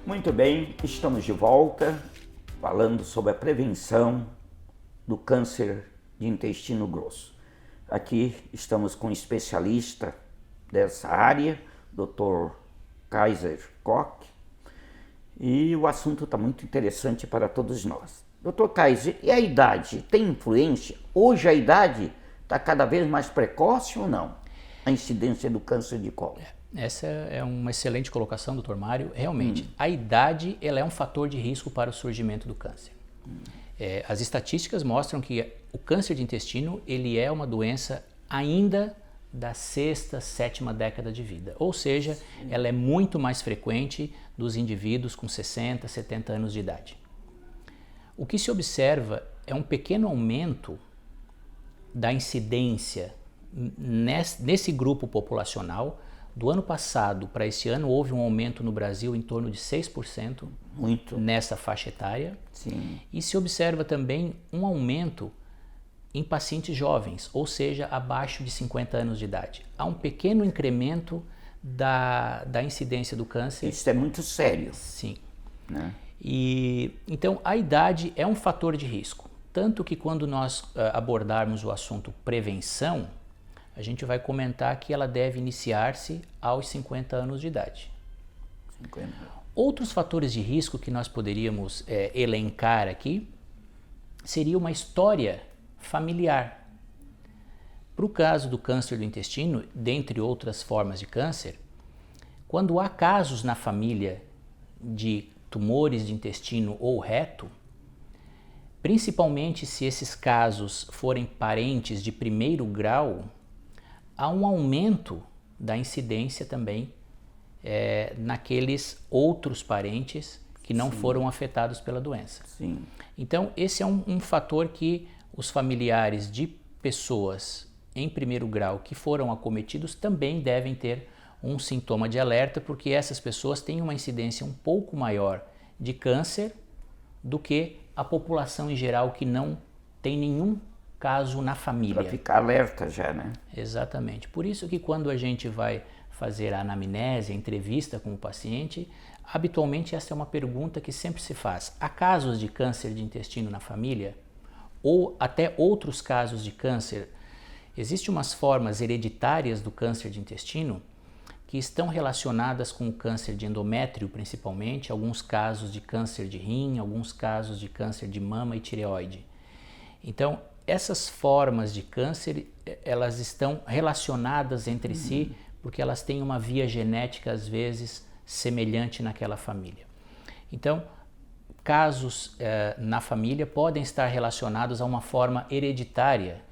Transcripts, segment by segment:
Muito bem, estamos de volta falando sobre a prevenção do câncer de intestino grosso. Aqui estamos com um especialista dessa área, Dr. Kaiser Koch, e o assunto está muito interessante para todos nós. Dr. Kaiser, e a idade tem influência? Hoje a idade está cada vez mais precoce ou não? A incidência do câncer de colo. Essa é uma excelente colocação, Dr. Mário. Realmente, a idade ela é um fator de risco para o surgimento do câncer. As estatísticas mostram que o câncer de intestino ele é uma doença ainda da sexta, sétima década de vida. Ou seja, ela é muito mais frequente dos indivíduos com 60, 70 anos de idade. O que se observa é um pequeno aumento da incidência nesse grupo populacional. Do ano passado para esse ano houve um aumento no Brasil em torno de 6% nessa faixa etária. Sim. E se observa também um aumento em pacientes jovens, ou seja, abaixo de 50 anos de idade. Há um pequeno incremento da incidência do câncer. Isso é muito sério. Sim. Né? E então a idade é um fator de risco. Tanto que quando nós abordarmos o assunto prevenção, a gente vai comentar que ela deve iniciar-se aos 50 anos de idade. 50. Outros fatores de risco que nós poderíamos elencar aqui seria uma história familiar. Para o caso do câncer do intestino, dentre outras formas de câncer, quando há casos na família de tumores de intestino ou reto, principalmente se esses casos forem parentes de primeiro grau, há um aumento da incidência também naqueles outros parentes que não foram afetados pela doença. Sim. Então, esse é um fator que os familiares de pessoas em primeiro grau que foram acometidos também devem ter um sintoma de alerta, porque essas pessoas têm uma incidência um pouco maior de câncer do que a população em geral que não tem nenhum caso na família. Para ficar alerta já, né? Exatamente. Por isso que quando a gente vai fazer a anamnese, a entrevista com o paciente, habitualmente essa é uma pergunta que sempre se faz. Há casos de câncer de intestino na família? Ou até outros casos de câncer? Existem umas formas hereditárias do câncer de intestino que estão relacionadas com o câncer de endométrio, principalmente, alguns casos de câncer de rim, alguns casos de câncer de mama e tireoide. Então, essas formas de câncer, elas estão relacionadas entre si porque elas têm uma via genética, às vezes, semelhante naquela família. Então, casos na família podem estar relacionados a uma forma hereditária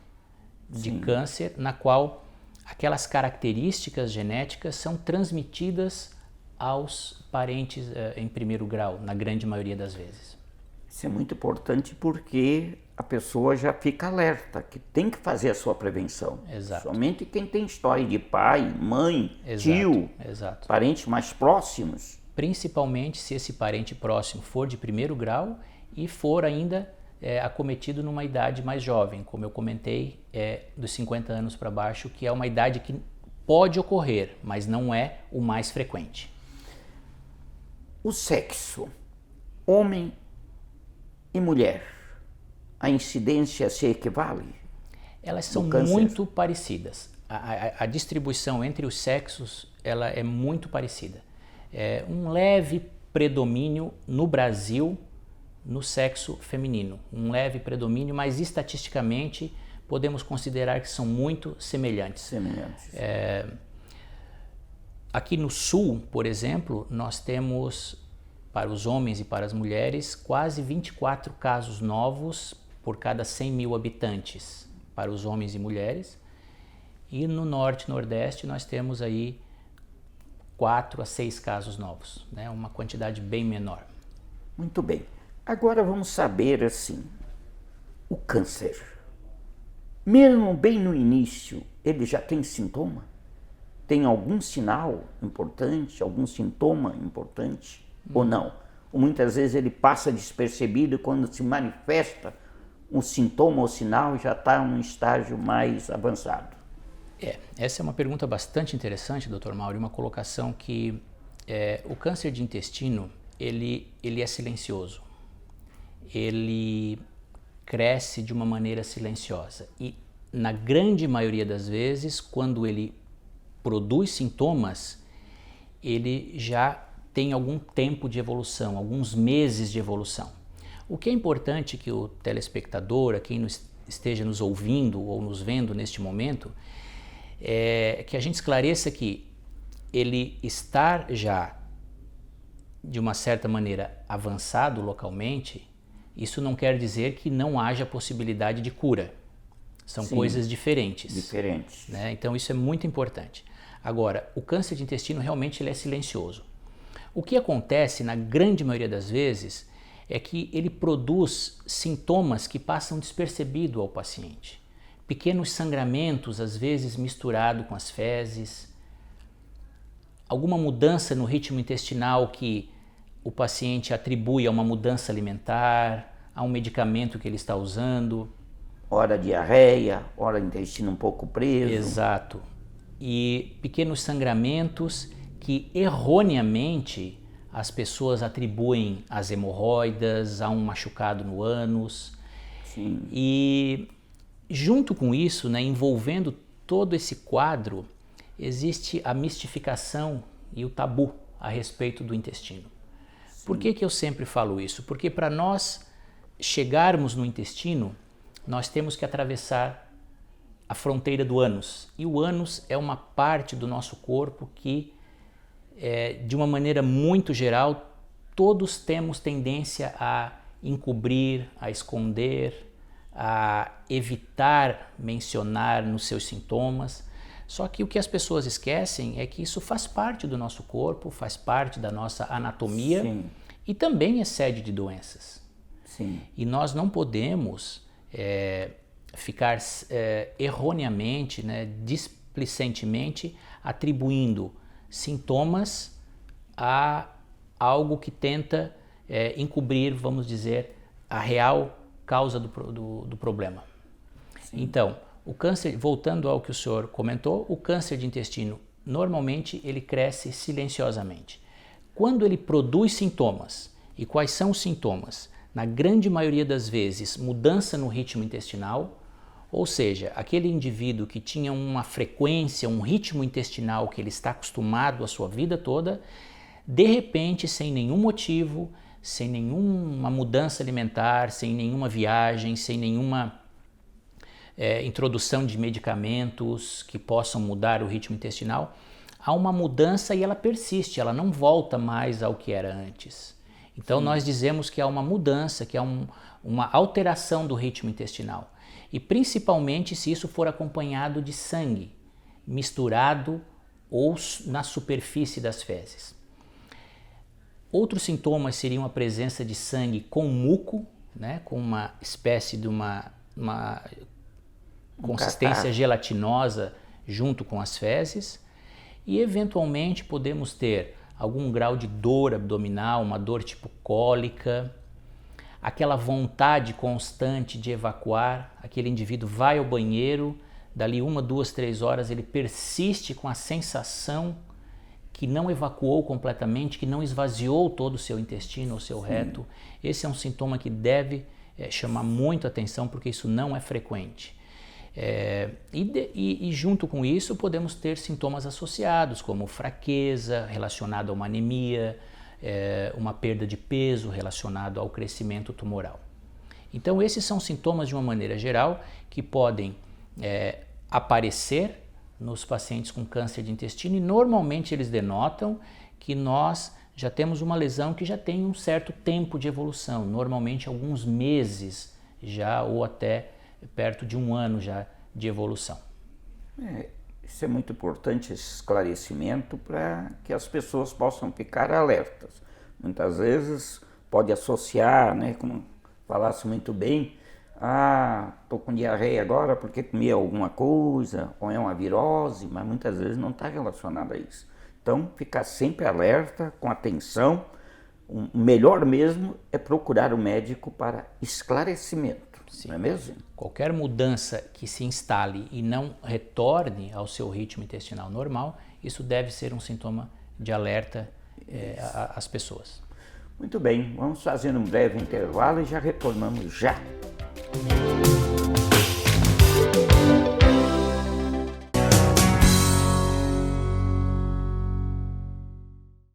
de câncer, na qual aquelas características genéticas são transmitidas aos parentes em primeiro grau, na grande maioria das vezes. Isso é muito importante porque a pessoa já fica alerta, que tem que fazer a sua prevenção. Exato. Somente quem tem história de pai, mãe, Exato, tio, exato. parentes mais próximos. Principalmente se esse parente próximo for de primeiro grau e for ainda acometido numa idade mais jovem, como eu comentei, dos 50 anos para baixo, que é uma idade que pode ocorrer, mas não é o mais frequente. O sexo, homem e mulher, a incidência se equivale? Elas são muito parecidas. A distribuição entre os sexos ela é muito parecida. Um leve predomínio no Brasil no sexo feminino, um leve predomínio, mas estatisticamente podemos considerar que são muito semelhantes. Aqui no sul, por exemplo, nós temos para os homens e para as mulheres quase 24 casos novos por cada 100 mil habitantes para os homens e mulheres, e no norte e nordeste nós temos aí 4 a 6 casos novos, né? Uma quantidade bem menor. Muito bem. Agora vamos saber assim, o câncer, mesmo bem no início, ele já tem sintoma? Tem algum sinal importante, algum sintoma importante ou não? Ou muitas vezes ele passa despercebido e quando se manifesta um sintoma ou sinal já está em um estágio mais avançado? Essa é uma pergunta bastante interessante, Dr. Mauro, uma colocação que o câncer de intestino ele é silencioso. Ele cresce de uma maneira silenciosa e, na grande maioria das vezes, quando ele produz sintomas, ele já tem algum tempo de evolução, alguns meses de evolução. O que é importante que o telespectador, quem esteja nos ouvindo ou nos vendo neste momento, é que a gente esclareça que ele estar já, de uma certa maneira, avançado localmente, isso não quer dizer que não haja possibilidade de cura. São Sim, coisas diferentes. Diferentes. Né? Então isso é muito importante. Agora, o câncer de intestino realmente ele é silencioso. O que acontece na grande maioria das vezes é que ele produz sintomas que passam despercebido ao paciente. Pequenos sangramentos, às vezes misturado com as fezes, alguma mudança no ritmo intestinal que o paciente atribui a uma mudança alimentar, a um medicamento que ele está usando. Ora diarreia, ora intestino um pouco preso. Exato. E pequenos sangramentos que erroneamente as pessoas atribuem às hemorroidas, a um machucado no ânus. Sim. E junto com isso, né, envolvendo todo esse quadro, existe a mistificação e o tabu a respeito do intestino. Sim. Por que eu sempre falo isso? Porque para nós chegarmos no intestino, nós temos que atravessar a fronteira do ânus. E o ânus é uma parte do nosso corpo que, de uma maneira muito geral, todos temos tendência a encobrir, a esconder, a evitar mencionar nos seus sintomas. Só que o que as pessoas esquecem é que isso faz parte do nosso corpo, faz parte da nossa anatomia. Sim. E também é sede de doenças. Sim. E nós não podemos ficar erroneamente, né, displicentemente atribuindo sintomas a algo que tenta encobrir, vamos dizer, a real causa do problema. Sim. Então, o câncer, voltando ao que o senhor comentou, o câncer de intestino, normalmente ele cresce silenciosamente. Quando ele produz sintomas, e quais são os sintomas? Na grande maioria das vezes, mudança no ritmo intestinal, ou seja, aquele indivíduo que tinha uma frequência, um ritmo intestinal que ele está acostumado a sua vida toda, de repente, sem nenhum motivo, sem nenhuma mudança alimentar, sem nenhuma viagem, sem nenhuma introdução de medicamentos que possam mudar o ritmo intestinal, há uma mudança e ela persiste, ela não volta mais ao que era antes. Então nós dizemos que há uma mudança, que há uma alteração do ritmo intestinal. E principalmente se isso for acompanhado de sangue, misturado ou na superfície das fezes. Outros sintomas seriam a presença de sangue com muco, né, com uma espécie de uma consistência gelatinosa junto com as fezes. E eventualmente podemos ter algum grau de dor abdominal, uma dor tipo cólica, aquela vontade constante de evacuar, aquele indivíduo vai ao banheiro, dali 1, 2, 3 horas ele persiste com a sensação que não evacuou completamente, que não esvaziou todo o seu intestino ou seu reto. Esse é um sintoma que deve chamar muito atenção porque isso não é frequente. E junto com isso podemos ter sintomas associados como fraqueza relacionada a uma anemia, uma perda de peso relacionado ao crescimento tumoral. Então esses são sintomas de uma maneira geral que podem aparecer nos pacientes com câncer de intestino e normalmente eles denotam que nós já temos uma lesão que já tem um certo tempo de evolução, normalmente alguns meses já ou até perto de 1 ano já de evolução. Isso é muito importante, esse esclarecimento, para que as pessoas possam ficar alertas. Muitas vezes pode associar, né, como falasse muito bem, estou com diarreia agora porque comi alguma coisa, ou é uma virose, mas muitas vezes não está relacionado a isso. Então, ficar sempre alerta, com atenção. O melhor mesmo é procurar o médico para esclarecimento. Sim. Não é mesmo? Qualquer mudança que se instale e não retorne ao seu ritmo intestinal normal, isso deve ser um sintoma de alerta às pessoas. Muito bem, vamos fazer um breve intervalo e já retornamos já.